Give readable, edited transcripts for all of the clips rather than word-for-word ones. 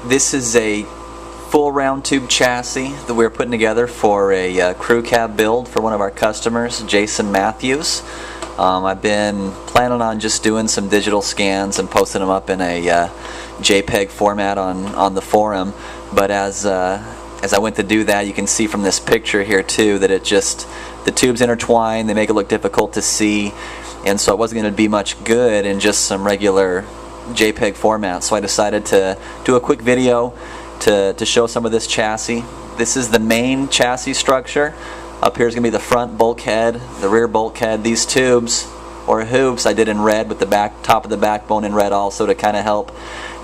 This is a full round tube chassis that we're putting together for a crew cab build for one of our customers, Jason Matthews. I've been planning on just doing some digital scans and posting them up in a JPEG format on the forum, but as I went to do that, you can see from this picture here too that the tubes intertwine, they make it look difficult to see, and so it wasn't going to be much good in just some regular JPEG format. So I decided to do a quick video to show some of this chassis. This is the main chassis structure. Up here is going to be the front bulkhead, the rear bulkhead. These tubes or hoops I did in red with the top of the backbone in red also to kind of help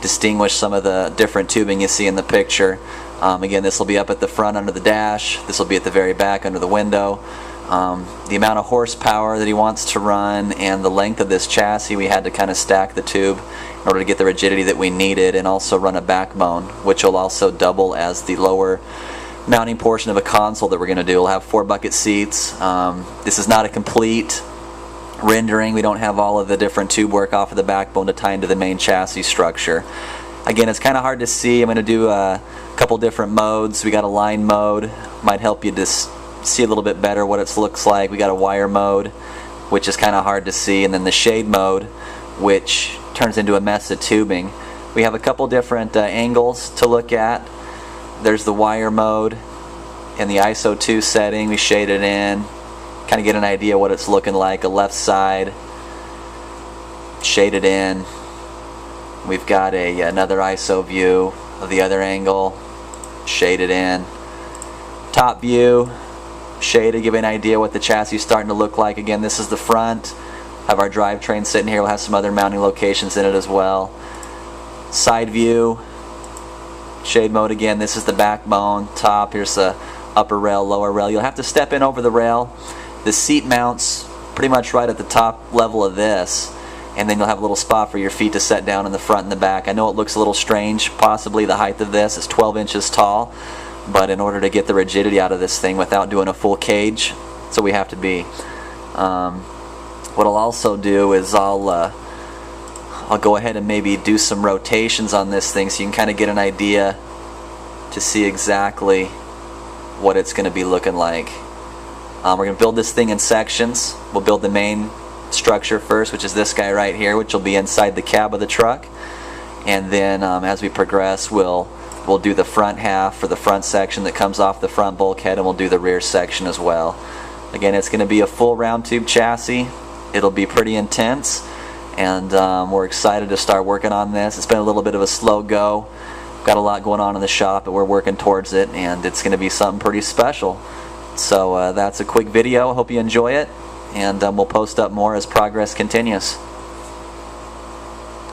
distinguish some of the different tubing you see in the picture. Again, this will be up at the front under the dash. This will be at the very back under the window. The amount of horsepower that he wants to run and the length of this chassis, we had to kind of stack the tube in order to get the rigidity that we needed, and also run a backbone, which will also double as the lower mounting portion of a console that we're going to do. We'll have 4 bucket seats. This is not a complete rendering. We don't have all of the different tube work off of the backbone to tie into the main chassis structure. Again, it's kind of hard to see. I'm going to do a couple different modes. We got a line mode, might help you just see a little bit better what it looks like. We got a wire mode, which is kind of hard to see, and then the shade mode, which turns into a mess of tubing. We have a couple different angles to look at. There's the wire mode and the ISO 2 setting. We shade it in, kind of get an idea what it's looking like. A left side, shade it in. We've got another ISO view of the other angle, shade it in. Top view, shade to give you an idea what the chassis is starting to look like. Again, this is the front. Have our drivetrain sitting here. We'll have some other mounting locations in it as well. Side view, shade mode again. This is the backbone. Top, here's the upper rail, lower rail. You'll have to step in over the rail. The seat mounts pretty much right at the top level of this, and then you'll have a little spot for your feet to set down in the front and the back. I know it looks a little strange, possibly the height of this is 12 inches tall, but in order to get the rigidity out of this thing without doing a full cage, so we have to be. What I'll also do is I'll go ahead and maybe do some rotations on this thing so you can kind of get an idea to see exactly what it's going to be looking like. We're going to build this thing in sections. We'll build the main structure first, which is this guy right here, which will be inside the cab of the truck, and then as we progress we'll do the front half for the front section that comes off the front bulkhead, and we'll do the rear section as well. Again, it's going to be a full round tube chassis. It'll be pretty intense, and we're excited to start working on this. It's been a little bit of a slow go. We've got a lot going on in the shop, but we're working towards it, and it's going to be something pretty special. So that's a quick video. I hope you enjoy it, and we'll post up more as progress continues.